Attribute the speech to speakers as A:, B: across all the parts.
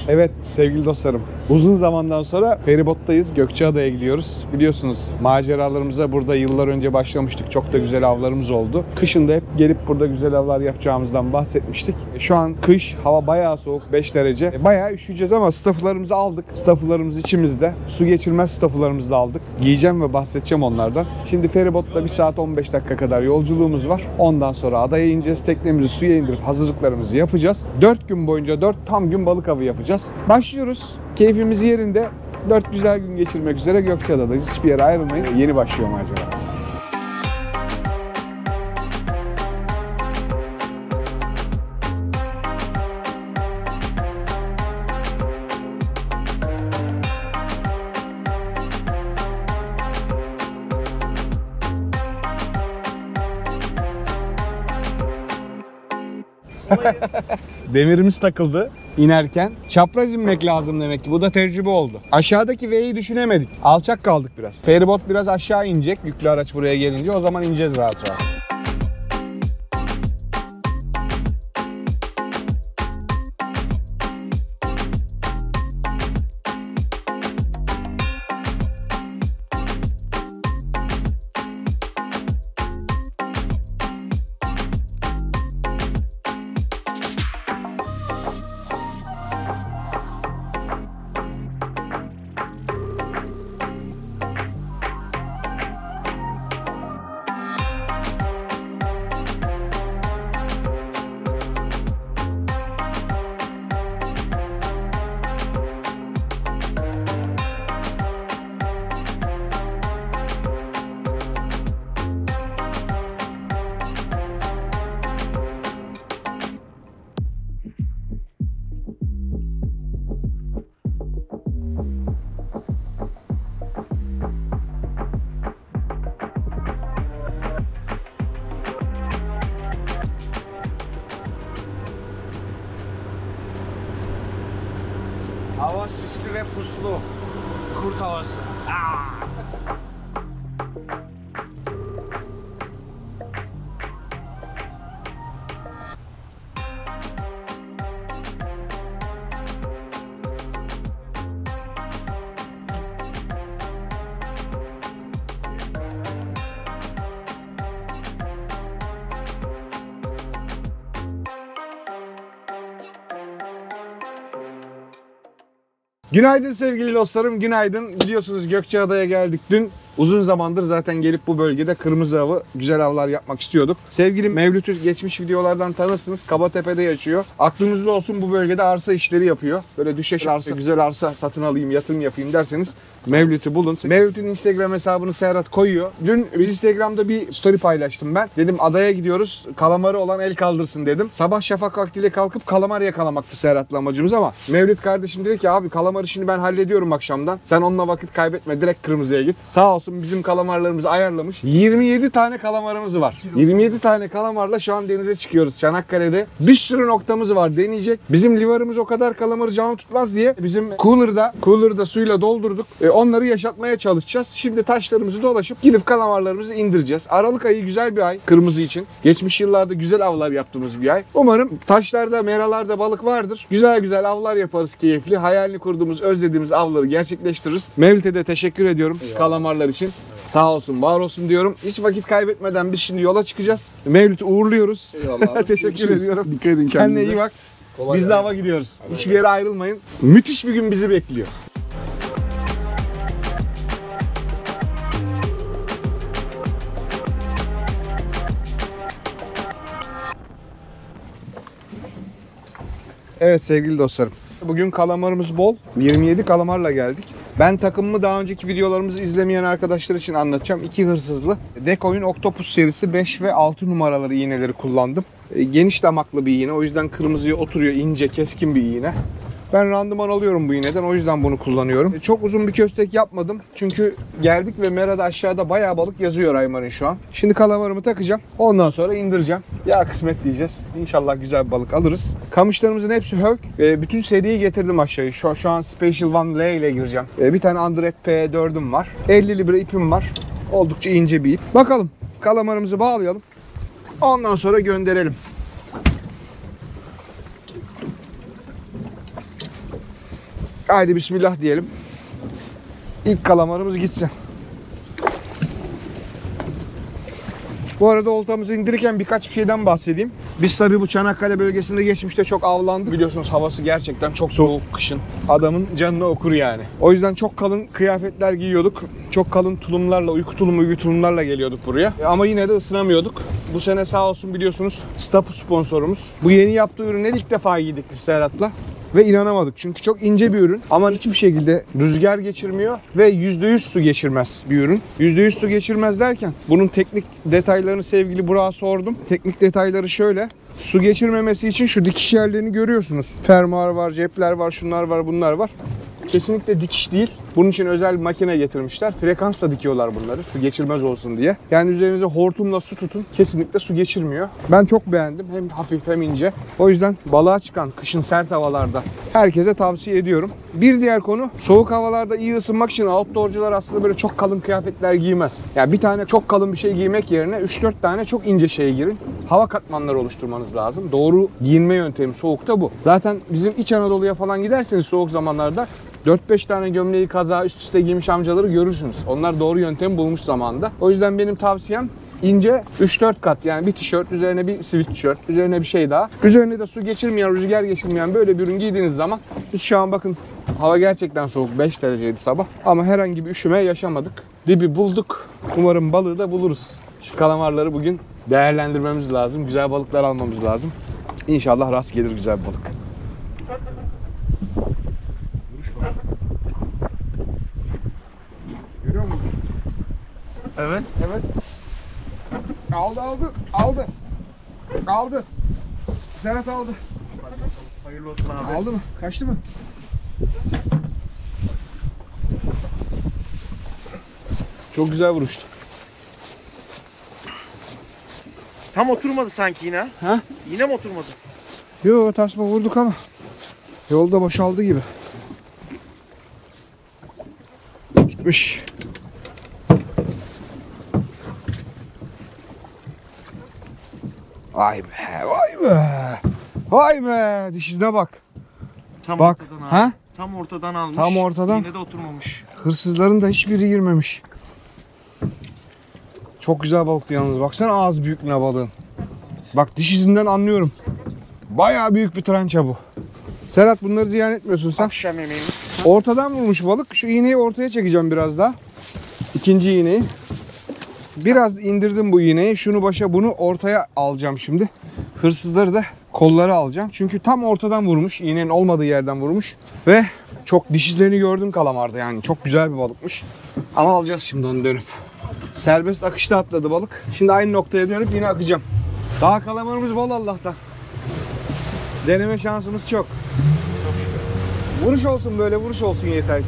A: Evet sevgili dostlarım, uzun zamandan sonra feribottayız. Gökçeada'ya gidiyoruz. Biliyorsunuz maceralarımıza burada yıllar önce başlamıştık. Çok da güzel avlarımız oldu. Kışın da hep gelip burada güzel avlar yapacağımızdan bahsetmiştik. Şu an kış, hava bayağı soğuk, 5 derece. Bayağı üşüyeceğiz ama stafflarımızı aldık. Stafflarımız içimizde. Su geçirmez stafflarımızı da aldık. Giyeceğim ve bahsedeceğim onlardan. Şimdi feribotla 1 saat 15 dakika kadar yolculuğumuz var. Ondan sonra adaya ineceğiz. Teknemizi suya indirip hazırlıklarımızı yapacağız. 4 gün boyunca 4 tam gün balık avı yapacağız. Başlıyoruz. Keyfimiz yerinde. 4 güzel gün geçirmek üzere Gökçeada'dayız. Hiçbir yere ayrılmayın. Yeni başlıyor maceramız. Demirimiz takıldı inerken. Çapraz inmek lazım demek ki. Bu da tecrübe oldu. Aşağıdaki V'yi düşünemedik. Alçak kaldık biraz. Feribot biraz aşağı inecek. Yüklü araç buraya gelince. O zaman ineceğiz rahat rahat. Hava sisli ve puslu. Kurt havası. Günaydın sevgili dostlarım, günaydın. Biliyorsunuz Gökçeada'ya geldik dün. Uzun zamandır zaten gelip bu bölgede kırmızı avı, güzel avlar yapmak istiyorduk. Sevgili Mevlüt'ü geçmiş videolardan tanırsınız. Kabatepe'de yaşıyor. Aklınızda olsun, bu bölgede arsa işleri yapıyor. Böyle düşeş arsa, güzel arsa satın alayım, yatırım yapayım derseniz Mevlüt'ü bulun. Mevlüt'ün Instagram hesabını Serhat koyuyor. Dün Instagram'da bir story paylaştım ben. Dedim adaya gidiyoruz, kalamarı olan el kaldırsın dedim. Sabah şafak vaktiyle kalkıp kalamar yakalamaktı Serhat'la amacımız ama Mevlüt kardeşim dedi ki abi kalamarı şimdi ben hallediyorum akşamdan. Sen onunla vakit kaybetme, direkt kırmızıya git. Sağ olsun bizim kalamarlarımızı ayarlamış. 27 tane kalamarımız var. 27 tane kalamarla şu an denize çıkıyoruz Çanakkale'de. Bir sürü noktamız var deneyecek. Bizim livarımız o kadar kalamarı canlı tutmaz diye bizim cooler'da suyla doldurduk. Onları yaşatmaya çalışacağız. Şimdi taşlarımızı dolaşıp gidip kalamarlarımızı indireceğiz. Aralık ayı güzel bir ay kırmızı için. Geçmiş yıllarda güzel avlar yaptığımız bir ay. Umarım taşlarda, meralarda balık vardır. Güzel güzel avlar yaparız keyifli. Hayalini kurduğumuz, özlediğimiz avları gerçekleştiririz. Mevlüt'e de teşekkür ediyorum kalamarlar için. Sağ olsun, var olsun diyorum. Hiç vakit kaybetmeden biz şimdi yola çıkacağız. Mevlüt'ü uğurluyoruz. Eyvallah. Teşekkür ediyorum. Dikkat edin kendinize. Kendine iyi bak. Kolay biz de hava gidiyoruz. Hiçbir yere ayrılmayın. Müthiş bir gün bizi bekliyor. Evet sevgili dostlarım. Bugün kalamarımız bol. 27 kalamarla geldik. Ben takımımı daha önceki videolarımızı izlemeyen arkadaşlar için anlatacağım. 2 hırsızlı. Decoy'un Octopus serisi 5 ve 6 numaraları iğneleri kullandım. Geniş damaklı bir iğne. O yüzden kırmızıya oturuyor. İnce, keskin bir iğne. Ben randıman alıyorum bu iğneden. O yüzden bunu kullanıyorum. Çok uzun bir köstek yapmadım. Çünkü geldik ve merada aşağıda bayağı balık yazıyor Aymar'ın şu an. Şimdi kalamarımı takacağım. Ondan sonra indireceğim. Ya kısmet diyeceğiz. İnşallah güzel bir balık alırız. Kamışlarımızın hepsi hök. Bütün seriyi getirdim aşağıya. Şu an Special One L ile gireceğim. Bir tane Andret P4'üm var. 50 libra ipim var. Oldukça ince bir ip. Bakalım. Kalamarımızı bağlayalım. Ondan sonra gönderelim. Haydi bismillah diyelim. İlk kalamarımız gitsin. Bu arada oltamızı indirirken birkaç bir şeyden bahsedeyim. Biz tabii bu Çanakkale bölgesinde geçmişte çok avlandık. Biliyorsunuz havası gerçekten çok soğuk kışın. Adamın canını okur yani. O yüzden çok kalın kıyafetler giyiyorduk. Çok kalın tulumlarla, uyku tulumu gibi tulumlarla geliyorduk buraya. Ama yine de ısınamıyorduk. Bu sene sağ olsun biliyorsunuz Stapu sponsorumuz. Bu yeni yaptığı ürünleri ilk defa giydik biz Serhat'la. Ve inanamadık çünkü çok ince bir ürün ama hiçbir şekilde rüzgar geçirmiyor ve %100 su geçirmez bir ürün. %100 su geçirmez derken bunun teknik detaylarını sevgili Burak'a sordum. Teknik detayları şöyle. Su geçirmemesi için şu dikiş yerlerini görüyorsunuz. Fermuar var, cepler var, şunlar var, bunlar var. Kesinlikle dikiş değil. Bunun için özel bir makine getirmişler. Frekansla dikiyorlar bunları su geçirmez olsun diye. Yani üzerinize hortumla su tutun. Kesinlikle su geçirmiyor. Ben çok beğendim. Hem hafif hem ince. O yüzden balığa çıkan kışın sert havalarda herkese tavsiye ediyorum. Bir diğer konu soğuk havalarda iyi ısınmak için outdoorcular aslında böyle çok kalın kıyafetler giymez. Yani bir tane çok kalın bir şey giymek yerine 3-4 tane çok ince şeye girin. Hava katmanları oluşturmanız lazım. Doğru giyinme yöntemi soğukta bu. Zaten bizim İç Anadolu'ya falan giderseniz soğuk zamanlarda 4-5 tane gömleği kazağı üst üste giymiş amcaları görürsünüz. Onlar doğru yöntemi bulmuş zamanında. O yüzden benim tavsiyem ince 3-4 kat, yani bir tişört, üzerine bir sweatshirt, üzerine bir şey daha. Üzerine de su geçirmeyen, rüzgar geçirmeyen böyle bir ürün giydiğiniz zaman biz şu an bakın hava gerçekten soğuk, 5 dereceydi sabah ama herhangi bir üşüme yaşamadık. Dibi bulduk. Umarım balığı da buluruz. Şu kalamarları bugün değerlendirmemiz lazım. Güzel balıklar almamız lazım. İnşallah rast gelir güzel bir balık. Görüyor musun?
B: Evet.
A: Evet. Aldı. Serhat aldı.
B: Hayırlı olsun abi.
A: Aldı mı? Kaçtı mı? Çok güzel vuruştu.
B: Tam oturmadı sanki yine.
A: Ha?
B: Yine mi oturmadı?
A: Yo, tasma vurduk ama yolda boşaldı gibi. Gitmiş. Vay be, vay be. Vay be, dişizine bak.
B: Tam
A: Bak,
B: ortadan abi.
A: ha?
B: Tam ortadan almış.
A: Tam ortadan.
B: Yine de oturmamış.
A: Hırsızların da hiçbiri girmemiş. Çok güzel balıktı yalnız. Baksana ağız büyüklüğüne balığın. Bak diş izinden anlıyorum. Bayağı büyük bir trança bu. Serhat, bunları ziyan etmiyorsun sen.
B: Akşam yemeğimiz.
A: Ortadan vurmuş balık. Şu iğneyi ortaya çekeceğim biraz daha. İkinci iğneyi. Biraz indirdim bu iğneyi. Şunu başa, bunu ortaya alacağım şimdi. Hırsızları da kolları alacağım. Çünkü tam ortadan vurmuş. İğnenin olmadığı yerden vurmuş. Ve çok diş izlerini gördüm kalamarda yani. Çok güzel bir balıkmış. Ama alacağız şimdi onu dönüp. Serbest akışta atladı balık. Şimdi aynı noktaya dönüp yine akacağım. Daha kalamarımız bol Allah'tan. Deneme şansımız çok. Vuruş olsun, böyle vuruş olsun yeter ki.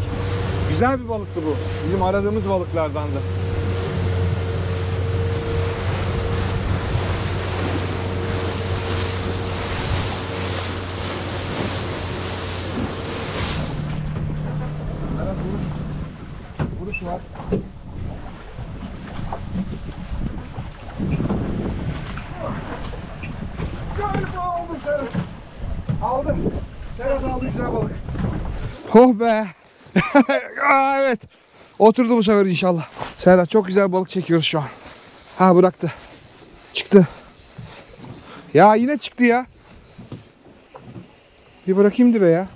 A: Güzel bir balıktı bu. Bizim aradığımız balıklardandı. Vuruş var. Galiba aldım Serhat. Aldım. Serhat aldı güzel balık. Oh be. Aa, evet. Oturdu bu sefer inşallah. Serhat, çok güzel balık çekiyoruz şu an. Ha, bıraktı. Çıktı. Ya yine çıktı ya. Bir bırakayım dibe ya.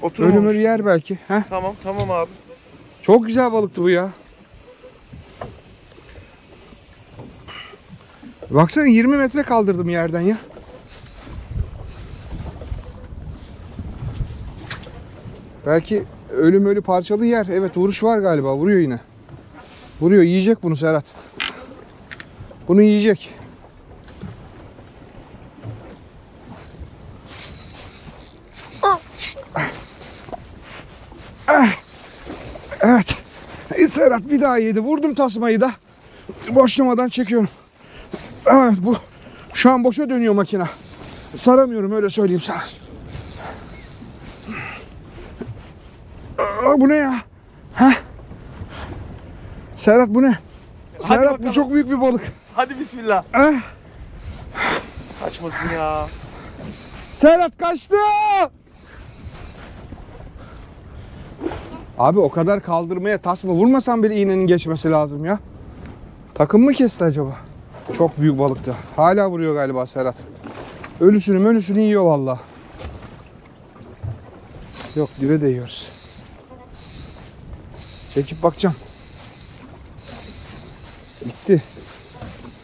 B: Oturmamış.
A: Ölüm ölü yer belki. Heh.
B: Tamam abi.
A: Çok güzel balıktı bu ya. Baksana 20 metre kaldırdım yerden ya. Belki ölüm ölü parçalı yer. Evet, vuruş var galiba. Vuruyor yine. Vuruyor. Yiyecek bunu Serhat. Bunu yiyecek. Evet. Serhat bir daha yedi. Vurdum tasmayı da. Boşlamadan çekiyorum. Evet, bu şu an boşa dönüyor makine. Saramıyorum, öyle söyleyeyim sana. Aa, bu ne ya? Ha? Serhat, bu ne? Serhat, bu çok büyük bir balık.
B: Hadi bismillah.
A: Ah.
B: Kaçmasın ya.
A: Serhat kaçtı. Abi o kadar kaldırmaya tasma vurmasan bile iğnenin geçmesi lazım ya. Takım mı kesti acaba? Çok büyük balıktı. Hala vuruyor galiba Serhat. Ölüsünü yiyor vallahi. Yok, dibe değiyoruz. Çekip bakacağım. Bitti.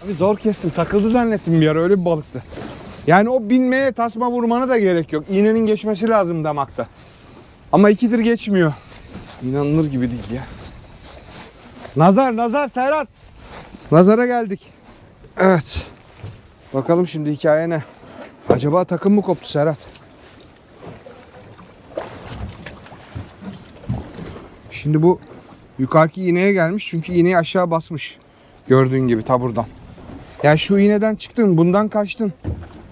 A: Abi zor kestim. Takıldı zannettim bir ara. Öyle bir balıktı. Yani o binmeye tasma vurmana da gerek yok. İğnenin geçmesi lazım damakta. Ama ikidir geçmiyor. İnanılır gibi değil ya. Nazar Serhat. Nazara geldik. Evet. Bakalım şimdi hikaye ne? Acaba takım mı koptu Serhat? Şimdi bu yukarıki iğneye gelmiş. Çünkü iğneyi aşağı basmış. Gördüğün gibi taburdan. Yani şu iğneden çıktın, bundan kaçtın.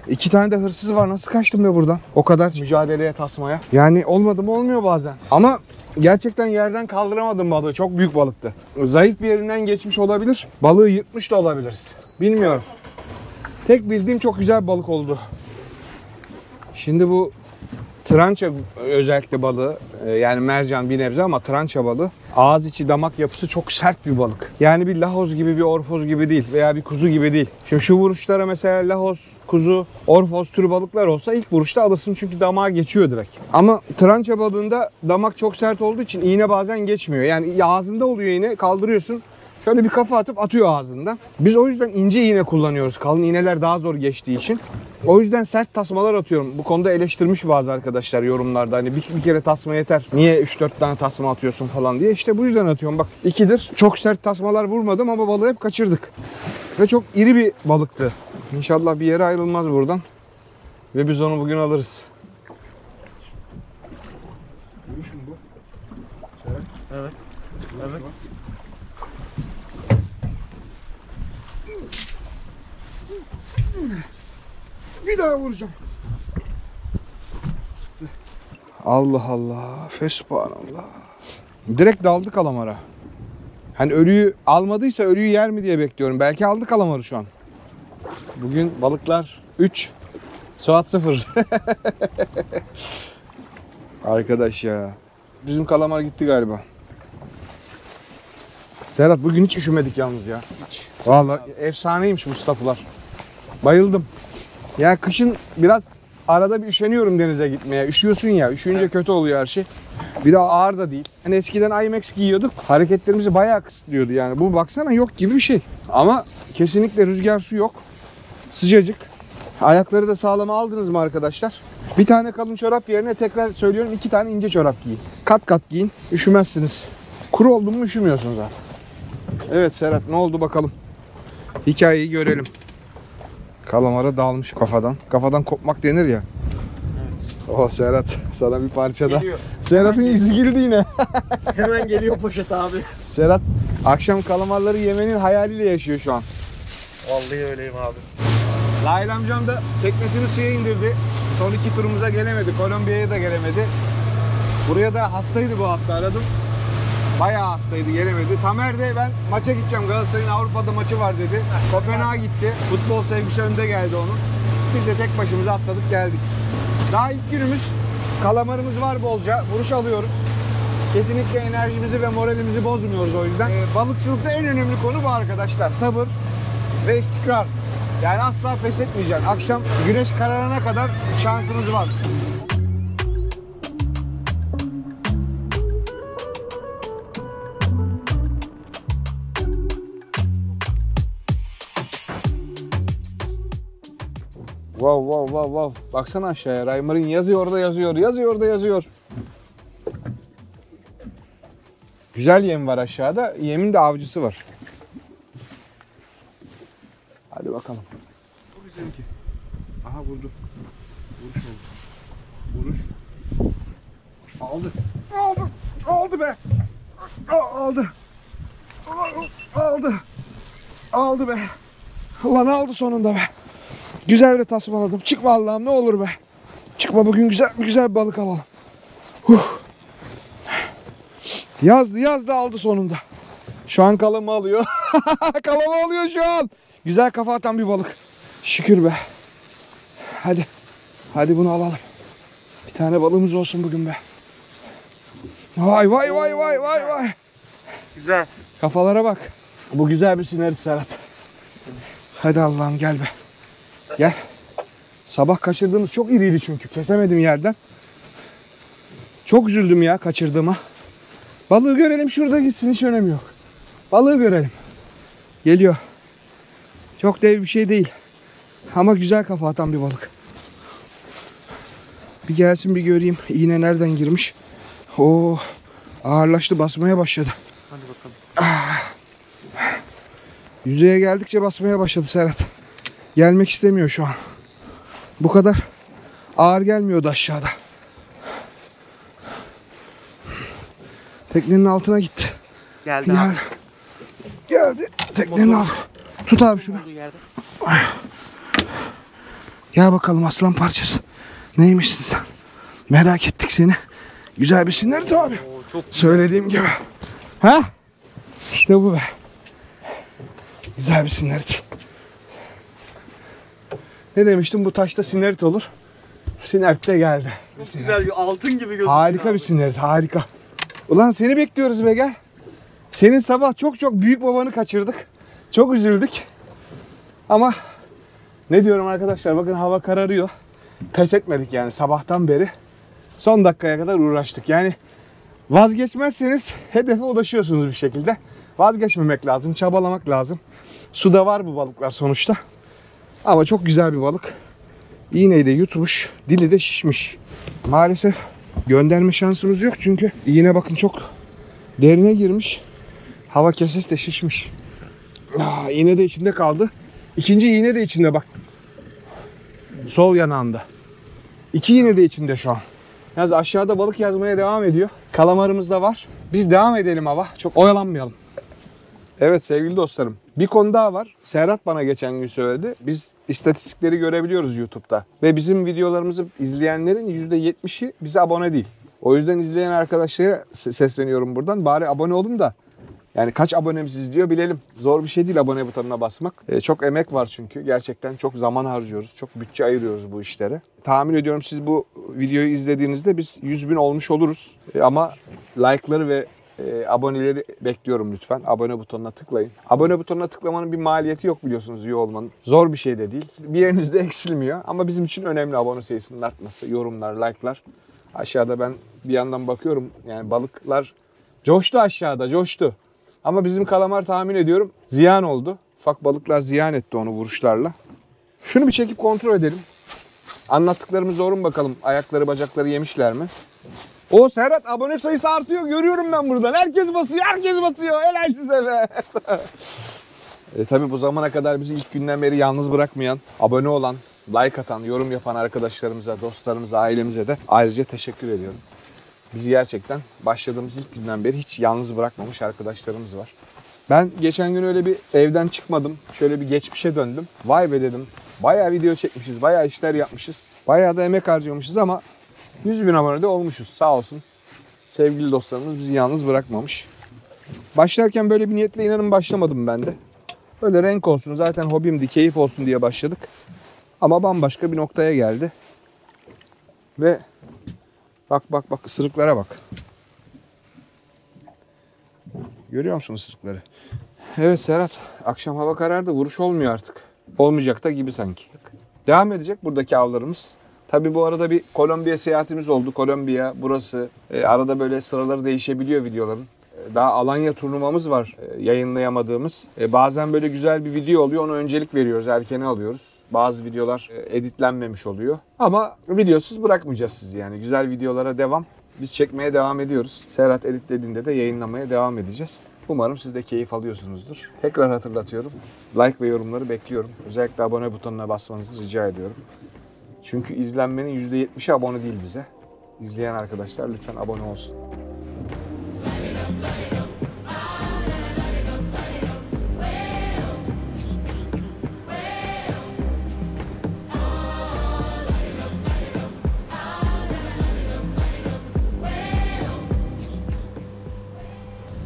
A: 2 tane de hırsız var. Nasıl kaçtın be buradan? O kadar mücadeleye, tasmaya. Yani olmadı mı olmuyor bazen. Ama gerçekten yerden kaldıramadım balığı. Çok büyük balıktı. Zayıf bir yerinden geçmiş olabilir. Balığı yırtmış da olabiliriz. Bilmiyorum. Tek bildiğim çok güzel bir balık oldu. Şimdi bu trança özellikle balığı, yani mercan bir nebze ama trança balığı, ağız içi damak yapısı çok sert bir balık. Yani bir lahoz gibi, bir orfoz gibi değil veya bir kuzu gibi değil. Şimdi şu vuruşlara mesela lahoz, kuzu, orfoz türü balıklar olsa ilk vuruşta alırsın çünkü damağa geçiyor direkt. Ama trança balığında damak çok sert olduğu için iğne bazen geçmiyor. Yani ağzında oluyor iğne, kaldırıyorsun. Şöyle bir kafa atıp atıyor ağzından. Biz o yüzden ince iğne kullanıyoruz. Kalın iğneler daha zor geçtiği için. O yüzden sert tasmalar atıyorum. Bu konuda eleştirmiş bazı arkadaşlar yorumlarda. Hani bir kere tasma yeter. Niye 3-4 tane tasma atıyorsun falan diye. İşte bu yüzden atıyorum. Bak 2'dir. Çok sert tasmalar vurmadım ama balığı hep kaçırdık. Ve çok iri bir balıktı. İnşallah bir yere ayrılmaz buradan. Ve biz onu bugün alırız. Görüşün bu.
B: Evet. Evet.
A: Bir daha vuracağım. Allah Allah. Fesubhanallah. Direkt daldı kalamara. Hani ölüyü almadıysa ölüyü yer mi diye bekliyorum. Belki aldı kalamarı şu an. Bugün balıklar 3. Saat 0. Arkadaş ya. Bizim kalamar gitti galiba. Serhat bugün hiç üşümedik yalnız ya. Vallahi efsaneymiş Mustafa'lar. Bayıldım. Ya kışın biraz arada bir üşeniyorum denize gitmeye. Üşüyorsun ya. Üşüyünce kötü oluyor her şey. Bir de ağır da değil. Hani eskiden IMAX giyiyorduk. Hareketlerimizi bayağı kısıtlıyordu yani. Bu baksana yok gibi bir şey. Ama kesinlikle rüzgar su yok. Sıcacık. Ayakları da sağlama aldınız mı arkadaşlar? Bir tane kalın çorap yerine tekrar söylüyorum 2 tane ince çorap giyin. Kat kat giyin. Üşümezsiniz. Kuru oldu mu üşümüyorsunuz zaten. Evet Serhat ne oldu bakalım. Hikayeyi görelim. Kalamara dalmış kafadan. Kafadan kopmak denir ya. Evet. Oh Serhat sana bir parça da. Serhat'ın yüzü güldü yine.
B: Hemen geliyor poşet abi.
A: Serhat akşam kalamarları yemenin hayaliyle yaşıyor şu an.
B: Vallahi öyleyim abi.
A: Lahir amcam da teknesini suya indirdi. Son 2 turumuza gelemedi. Kolombiya'ya da gelemedi. Buraya da hastaydı bu hafta aradım. Bayağı hastaydı gelemedi. Tamer de ben maça gideceğim. Galatasaray'ın Avrupa'da maçı var dedi. Kopenhag'a gitti. Futbol sevgisi önde geldi onun. Biz de tek başımıza atladık geldik. Daha ilk günümüz. Kalamarımız var bolca. Vuruş alıyoruz. Kesinlikle enerjimizi ve moralimizi bozmuyoruz o yüzden. Balıkçılıkta en önemli konu bu arkadaşlar. Sabır ve istikrar. Yani asla pes etmeyeceksin. Akşam güneş kararana kadar şansımız var. Wow. Baksana aşağıya. Raymar'ın yazıyor da yazıyor. Yazıyor da yazıyor. Güzel yem var aşağıda. Yemin de avcısı var. Hadi bakalım. Bu bizimki. Aha vurdu. Vuruş oldu. Vuruş. Aldı. Aldı be. Aldı. Aldı be. Ulan aldı sonunda be. Güzel de tasmaladım. Çıkma Allah'ım ne olur be. Çıkma bugün güzel bir balık alalım. Yazdı aldı sonunda. Şu an kalamı alıyor. Kalamı alıyor şu an. Güzel kafa atan bir balık. Şükür be. Hadi bunu alalım. Bir tane balığımız olsun bugün be. Vay vay vay vay vay vay.
B: Güzel.
A: Kafalara bak. Bu güzel bir sinerit Serhat. Hadi Allah'ım gel be. Gel. Sabah kaçırdığımız çok iriydi çünkü. Kesemedim yerden. Çok üzüldüm ya kaçırdığıma. Balığı görelim, şurada gitsin, hiç önemi yok. Balığı görelim. Geliyor. Çok dev bir şey değil. Ama güzel kafa atan bir balık. Bir gelsin bir göreyim. İğne nereden girmiş. Oo, ağırlaştı, basmaya başladı.
B: Hadi bakalım.
A: Yüzeye geldikçe basmaya başladı Serhat. Gelmek istemiyor şu an. Bu kadar ağır gelmiyordu aşağıda. Teknenin altına gitti.
B: Geldi abi.
A: Geldi. Teknenin altına. Tut abi şunu.
B: Olduğu yerde.
A: Gel bakalım aslan parçası. Neymişsin sen? Merak ettik seni. Güzel bir sinerit abi.
B: Oo, çok
A: Söylediğim gibi. Ha? İşte bu be. Güzel bir sinerit. Ne demiştim, bu taşta sinerit olur. Sinerit de geldi.
B: çok güzel, bir altın gibi gözüküyor.
A: Harika bir sinerit, harika. Ulan seni bekliyoruz be, gel. Senin sabah çok büyük babanı kaçırdık. Çok üzüldük. Ama ne diyorum arkadaşlar, bakın hava kararıyor. Pes etmedik yani sabahtan beri. Son dakikaya kadar uğraştık. Yani vazgeçmezseniz hedefe ulaşıyorsunuz bir şekilde. Vazgeçmemek lazım, çabalamak lazım. Suda var bu balıklar sonuçta. Ama çok güzel bir balık. İğneyi de yutmuş, dili de şişmiş. Maalesef gönderme şansımız yok çünkü iğne bakın çok derine girmiş. Hava kesesi de şişmiş. İğne de içinde kaldı. İkinci iğne de içinde bak. Sol yanağında. İki iğne de içinde şu an. Yalnız aşağıda balık yazmaya devam ediyor. Kalamarımız da var. Biz devam edelim ama çok oyalanmayalım. Evet sevgili dostlarım, bir konu daha var. Serhat bana geçen gün söyledi. Biz istatistikleri görebiliyoruz YouTube'da. Ve bizim videolarımızı izleyenlerin %70'i bize abone değil. O yüzden izleyen arkadaşlara sesleniyorum buradan. Bari abone olun da yani kaç abonemiz izliyor bilelim. Zor bir şey değil abone butonuna basmak. Çok emek var çünkü. Gerçekten çok zaman harcıyoruz. Çok bütçe ayırıyoruz bu işlere. Tahmin ediyorum siz bu videoyu izlediğinizde biz 100.000 olmuş oluruz. Ama like'ları ve aboneleri bekliyorum lütfen. Abone butonuna tıklayın. Abone butonuna tıklamanın bir maliyeti yok biliyorsunuz, üye olmanın. Zor bir şey de değil. Bir yerinizde eksilmiyor. Ama bizim için önemli abone sayısının artması. Yorumlar, like'lar. Aşağıda ben bir yandan bakıyorum. Yani balıklar coştu aşağıda, coştu. Ama bizim kalamar tahmin ediyorum ziyan oldu. Ufak balıklar ziyan etti onu vuruşlarla. Şunu bir çekip kontrol edelim. Anlattıklarımız doğru mu bakalım? Ayakları, bacakları yemişler mi? O Serhat, abone sayısı artıyor. Görüyorum ben buradan. Herkes basıyor, herkes basıyor. Helal size be. Tabii bu zamana kadar bizi ilk günden beri yalnız bırakmayan, abone olan, like atan, yorum yapan arkadaşlarımıza, dostlarımıza, ailemize de ayrıca teşekkür ediyorum. Bizi gerçekten başladığımız ilk günden beri hiç yalnız bırakmamış arkadaşlarımız var. Ben geçen gün öyle bir evden çıkmadım. Şöyle bir geçmişe döndüm. Vay be dedim. Bayağı video çekmişiz, bayağı işler yapmışız. Bayağı da emek harcamışız ama 100.000 abonede olmuşuz sağ olsun. Sevgili dostlarımız bizi yalnız bırakmamış. Başlarken böyle bir niyetle inanın başlamadım ben de. Öyle renk olsun, zaten hobimdi, keyif olsun diye başladık. Ama bambaşka bir noktaya geldi. Ve bak ısırıklara bak. Görüyor musun ısırıkları? Evet Serhat, akşam hava karardı, vuruş olmuyor artık. Olmayacak da gibi sanki. Devam edecek buradaki avlarımız. Tabii bu arada bir Kolombiya seyahatimiz oldu. Kolombiya burası. Arada böyle sıraları değişebiliyor videoların. Daha Alanya turnuvamız var yayınlayamadığımız. Bazen böyle güzel bir video oluyor, ona öncelik veriyoruz, erkene alıyoruz. Bazı videolar editlenmemiş oluyor. Ama videosuz bırakmayacağız sizi yani. Güzel videolara devam. Biz çekmeye devam ediyoruz. Serhat editlediğinde de yayınlamaya devam edeceğiz. Umarım siz de keyif alıyorsunuzdur. Tekrar hatırlatıyorum. Like ve yorumları bekliyorum. Özellikle abone butonuna basmanızı rica ediyorum. Çünkü izlenmenin %70'i abone değil bize. İzleyen arkadaşlar lütfen abone olsun.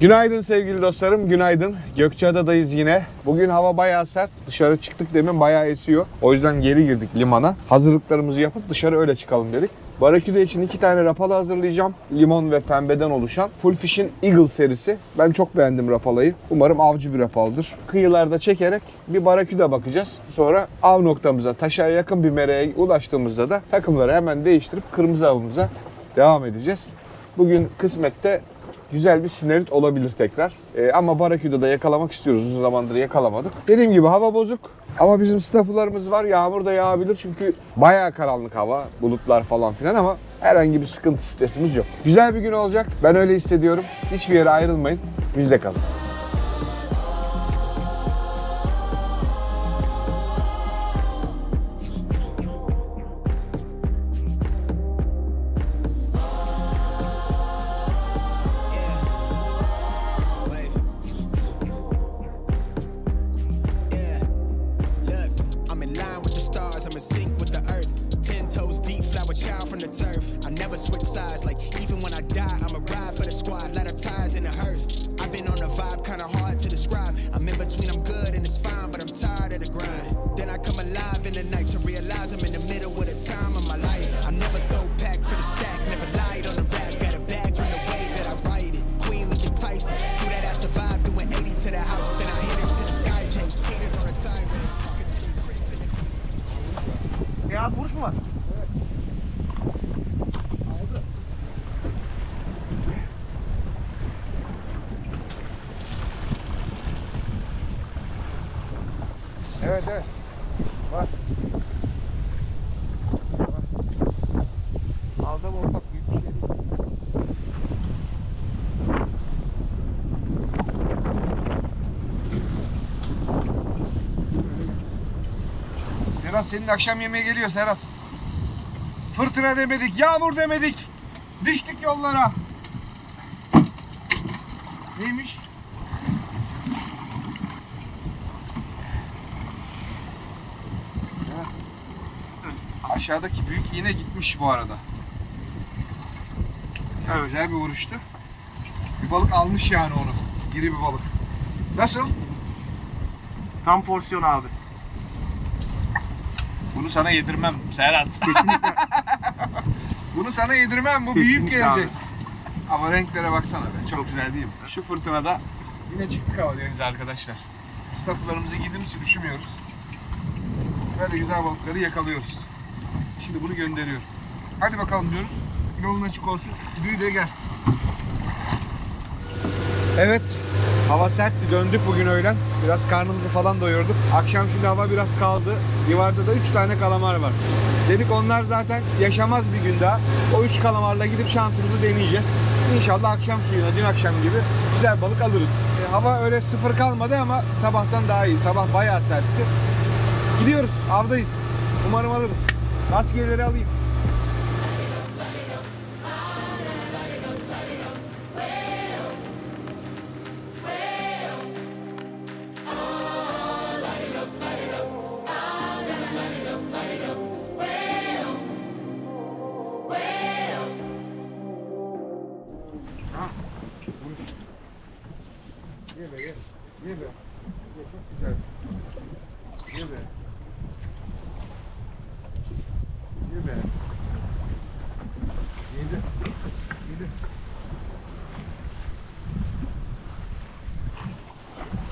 A: Günaydın sevgili dostlarım, günaydın. Gökçeada'dayız yine. Bugün hava bayağı sert. Dışarı çıktık demin bayağı esiyor. O yüzden geri girdik limana. Hazırlıklarımızı yapıp dışarı öyle çıkalım dedik. Baraküda için 2 tane rapalı hazırlayacağım. Limon ve pembeden oluşan. Full Fish'in Eagle serisi. Ben çok beğendim rapalayı. Umarım avcı bir rapalıdır. Kıyılarda çekerek bir baraküda bakacağız. Sonra av noktamıza, taşa yakın bir mereye ulaştığımızda da takımları hemen değiştirip kırmızı avımıza devam edeceğiz. Bugün kısmette güzel bir sinerit olabilir tekrar. Ama baraküda da yakalamak istiyoruz. Uzun zamandır yakalamadık. Dediğim gibi hava bozuk. Ama bizim staff'larımız var. Yağmur da yağabilir çünkü bayağı karanlık hava. Bulutlar falan filan ama herhangi bir sıkıntı, stresimiz yok. Güzel bir gün olacak. Ben öyle hissediyorum. Hiçbir yere ayrılmayın. Bizde kalın.
B: Ya vuruş mu var?
A: Evet evet. Var. Aldım ortak büyük bir şey değil. Serhat senin akşam yemeğe geliyor Serhat. Fırtına demedik, yağmur demedik. Düştük yollara. Neymiş? Aşağıdaki büyük iğne gitmiş bu arada. Yani güzel bir vuruştu. Bir balık almış yani onu. İri bir balık. Nasıl?
B: Tam porsiyon abi.
A: Bunu sana yedirmem Serhat.
B: Kesinlikle.
A: Bunu sana yedirmem. Bu büyük
B: Kesinlikle
A: gelecek.
B: abi.
A: Ama renklere baksana be. Çok güzel değil mi? Şu fırtınada yine çıktık hava denize arkadaşlar. Stafflarımızı giydiğimiz için üşümüyoruz. Böyle güzel balıkları yakalıyoruz. Şimdi bunu gönderiyorum. Hadi bakalım diyoruz. Yolun açık olsun. Büyü de gel. Evet. Hava sertti. Döndük bugün öğlen. Biraz karnımızı falan doyurduk. Akşam şimdi hava biraz kaldı. Divarda da 3 tane kalamar var. Dedik onlar zaten yaşamaz bir gün daha. O 3 kalamarla gidip şansımızı deneyeceğiz. İnşallah akşam suyuna dün akşam gibi güzel balık alırız. Hava öyle sıfır kalmadı ama sabahtan daha iyi. Sabah bayağı sertti. Gidiyoruz. Avdayız. Umarım alırız. Maskeleri alayım. Ye be ye. Ye be. Ye, çok güzelsin. Ye be. Ye be. Yedi. Yedi.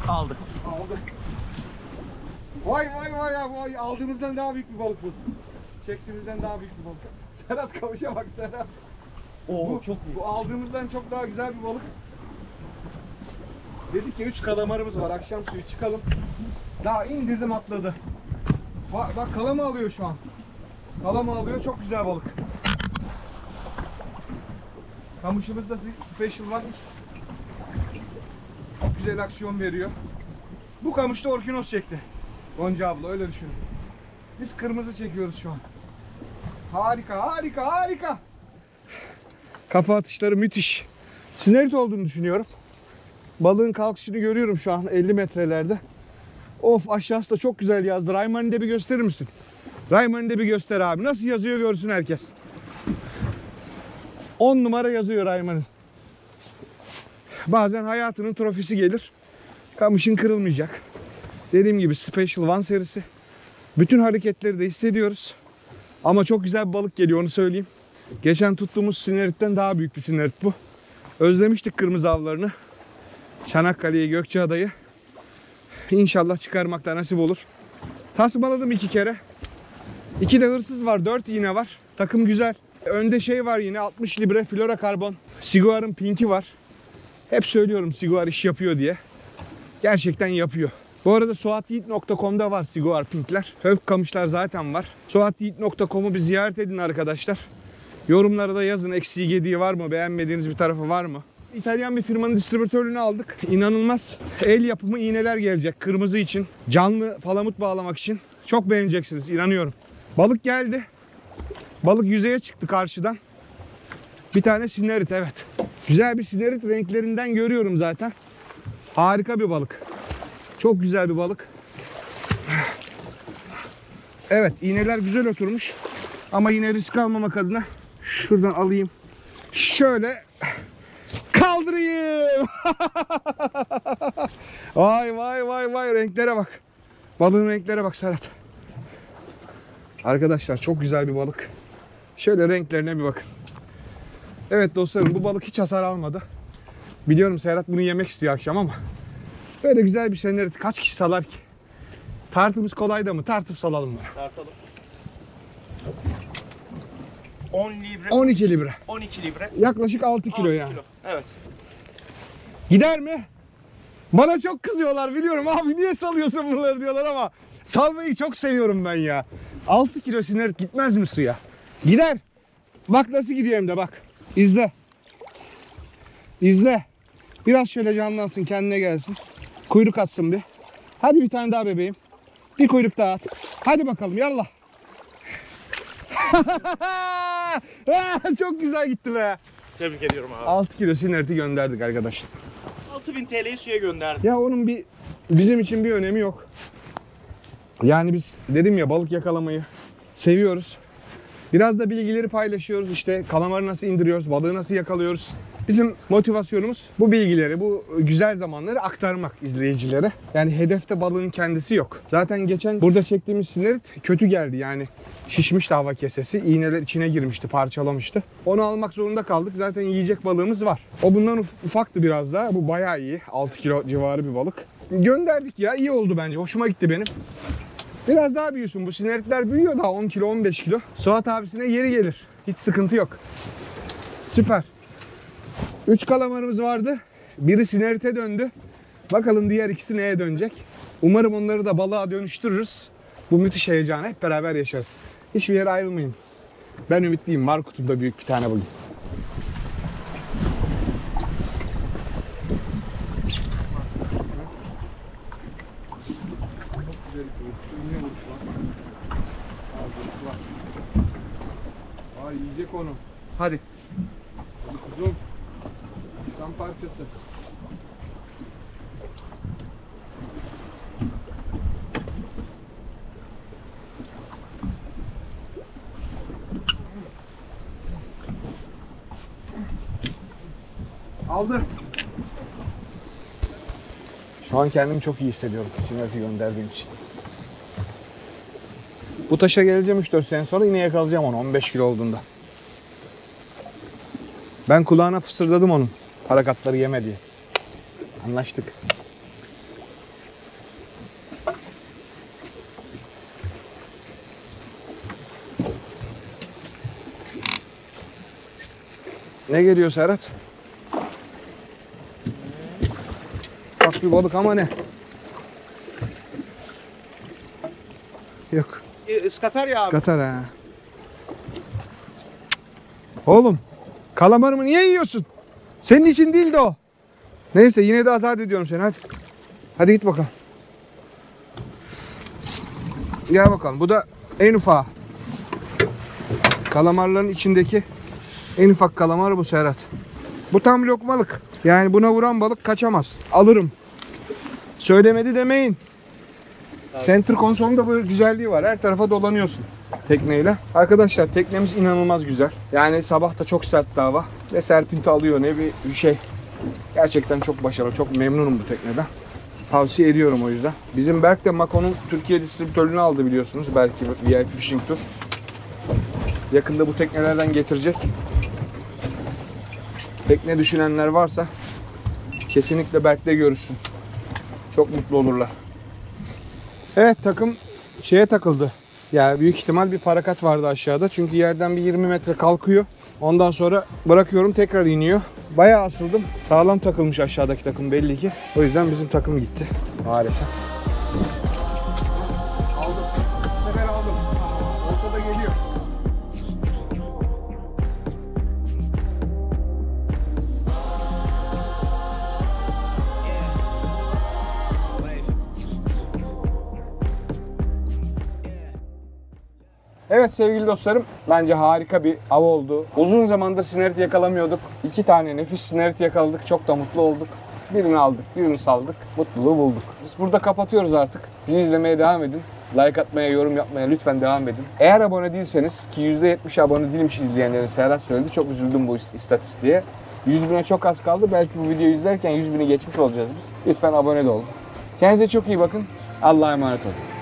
B: Aldı.
A: Aldı. Vay vay vay ya vay. Aldığımızdan daha büyük bir balık bu. Çektiğimizden daha büyük bir balık. Serhat kavuşa bak Serhat.
B: Oo çok iyi.
A: Bu aldığımızdan çok daha güzel bir balık. Dedik ki 3 kalamarımız var. Akşam suyu çıkalım. Daha indirdim atladı. Bak kalama alıyor şu an. Kalama alıyor. Çok güzel balık. Kamışımız da Special One X. Çok güzel aksiyon veriyor. Bu kamışta orkinos çekti. Gonca abla öyle düşünün. Biz kırmızı çekiyoruz şu an. Harika harika harika. Kafa atışları müthiş. Sinerit olduğunu düşünüyorum. Balığın kalkışını görüyorum şu an 50 metrelerde. Of aşağısı da çok güzel yazdı. Rayman'ı da bir gösterir misin? Rayman'ı da bir göster abi. Nasıl yazıyor görsün herkes. 10 numara yazıyor Rayman'ın. Bazen hayatının trofisi gelir. Kamışın kırılmayacak. Dediğim gibi Special One serisi. Bütün hareketleri de hissediyoruz. Ama çok güzel bir balık geliyor onu söyleyeyim. Geçen tuttuğumuz sineritten daha büyük bir sinerit bu. Özlemiştik kırmızı avlarını. Çanakkale'yi, Gökçeada'yı. İnşallah çıkarmakta nasip olur. Tasmaladım 2 kere. 2 de hırsız var, 4 iğne var. Takım güzel. Önde şey var yine 60 libre fluorokarbon. Siguar'ın pinki var. Hep söylüyorum Siguar iş yapıyor diye. Gerçekten yapıyor. Bu arada suatyiğit.com'da var Siguar pinkler. Hövk kamışlar zaten var. Suatyiğit.com'u bir ziyaret edin arkadaşlar. Yorumlara da yazın eksiği gediği var mı? Beğenmediğiniz bir tarafı var mı? İtalyan bir firmanın distribütörlüğünü aldık. İnanılmaz. El yapımı iğneler gelecek. Kırmızı için. Canlı palamut bağlamak için. Çok beğeneceksiniz. İnanıyorum. Balık geldi. Balık yüzeye çıktı karşıdan. Bir tane sinerit evet. Güzel bir sinerit renklerinden görüyorum zaten. Harika bir balık. Çok güzel bir balık. Evet iğneler güzel oturmuş. Ama yine risk almamak adına şuradan alayım. Şöyle kaldırayım. Vay vay vay vay renklere bak. Balığın renklere bak Serhat. Arkadaşlar çok güzel bir balık. Şöyle renklerine bir bakın. Evet dostlarım bu balık hiç hasar almadı. Biliyorum Serhat bunu yemek istiyor akşam ama böyle güzel bir senerit kaç kişi salar ki? Tartımız kolay da mı? Tartıp salalım bunu.
B: Tartalım. 10 libre.
A: 12 libre.
B: 12 libre.
A: Yaklaşık 6 kilo
B: 6
A: yani.
B: kilo. Evet.
A: Gider mi? Bana çok kızıyorlar biliyorum. Abi niye salıyorsun bunları diyorlar ama salmayı çok seviyorum ben ya. 6 kilo sinerit gitmez mi suya? Gider. Bak nasıl gidiyor hem de bak. İzle. İzle. Biraz şöyle canlansın kendine gelsin. Kuyruk atsın bir. Hadi bir tane daha bebeğim. Bir kuyruk daha at. Hadi bakalım yallah. Çok güzel gitti be.
B: Tebrik ediyorum abi.
A: 6 kilo sineriti gönderdik arkadaşlar.
B: 6000 TL'yi suya gönderdi.
A: Ya onun bizim için bir önemi yok. Yani biz dedim ya balık yakalamayı seviyoruz. Biraz da bilgileri paylaşıyoruz işte kalamarı nasıl indiriyoruz, balığı nasıl yakalıyoruz. Bizim motivasyonumuz bu bilgileri, bu güzel zamanları aktarmak izleyicilere. Yani hedefte balığın kendisi yok. Zaten geçen burada çektiğimiz sinerit kötü geldi yani. Şişmişti hava kesesi, iğneler içine girmişti, parçalamıştı. Onu almak zorunda kaldık. Zaten yiyecek balığımız var. O bundan ufaktı biraz daha. Bu bayağı iyi. 6 kilo civarı bir balık. Gönderdik ya. İyi oldu bence. Hoşuma gitti benim. Biraz daha büyüsün. Bu sineritler büyüyor daha 10 kilo, 15 kilo. Suat abisine yeri gelir. Hiç sıkıntı yok. Süper. 3 kalamarımız vardı. Biri sinerite döndü. Bakalım diğer ikisi neye dönecek. Umarım onları da balığa dönüştürürüz. Bu müthiş heyecanı hep beraber yaşarız. Hiçbir yere ayrılmayın. Ben ümitliyim. Var kutumda büyük bir tane bugün. Ay yiyecek onu. Hadi. Hadi kuzum. Tam parçası. Aldı. Şu an kendimi çok iyi hissediyorum. Sinerti gönderdiğim için. Bu taşa geleceğim 3-4 sene sonra yine yakalayacağım onu 15 kilo olduğunda. Ben kulağına fısırdadım onun. Harekatları yeme diye. Anlaştık. Ne geliyor Serhat? Bak bir balık ama ne? Yok.
B: Iskatar ya abi.
A: Katar ha. Oğlum, kalamarımı niye yiyorsun? Senin için değildi o. Neyse yine de azat ediyorum seni hadi. Hadi git bakalım. Gel bakalım. Bu da en ufağı. Kalamarların içindeki en ufak kalamar bu Serhat. Bu tam lokmalık. Yani buna vuran balık kaçamaz. Alırım. Söylemedi demeyin. Center konsolunda bu güzelliği var. Her tarafa dolanıyorsun tekneyle. Arkadaşlar teknemiz inanılmaz güzel. Yani sabah da çok sert hava ve serpinti alıyor ne bir şey. Gerçekten çok başarılı. Çok memnunum bu tekneden. Tavsiye ediyorum o yüzden. Bizim Berk de Mako'nun Türkiye distribütörlüğünü aldı biliyorsunuz. Belki VIP Fishing Tour. yakında bu teknelerden getirecek. Tekne düşünenler varsa kesinlikle Berk'te görürsün. Çok mutlu olurlar. Evet, takım şeye takıldı. Yani büyük ihtimal bir parakat vardı aşağıda. Çünkü yerden bir 20 metre kalkıyor. Ondan sonra bırakıyorum, tekrar iniyor. Bayağı asıldım. Sağlam takılmış aşağıdaki takım belli ki. O yüzden bizim takım gitti maalesef. Aldım. Bu sefer aldım. Ortada geliyor. Evet sevgili dostlarım, bence harika bir av oldu. Uzun zamandır sinerit yakalamıyorduk. 2 tane nefis sinerit yakaladık. Çok da mutlu olduk. Birini aldık, birini saldık. Mutluluğu bulduk. Biz burada kapatıyoruz artık. Bizi izlemeye devam edin. Like atmaya, yorum yapmaya lütfen devam edin. Eğer abone değilseniz, ki %70 abone değilmiş izleyenlerin, Serhat söyledi. Çok üzüldüm bu istatistiğe. 100.000'e çok az kaldı. Belki bu videoyu izlerken 100.000'i geçmiş olacağız biz. Lütfen abone de olun. Kendinize çok iyi bakın. Allah'a emanet olun.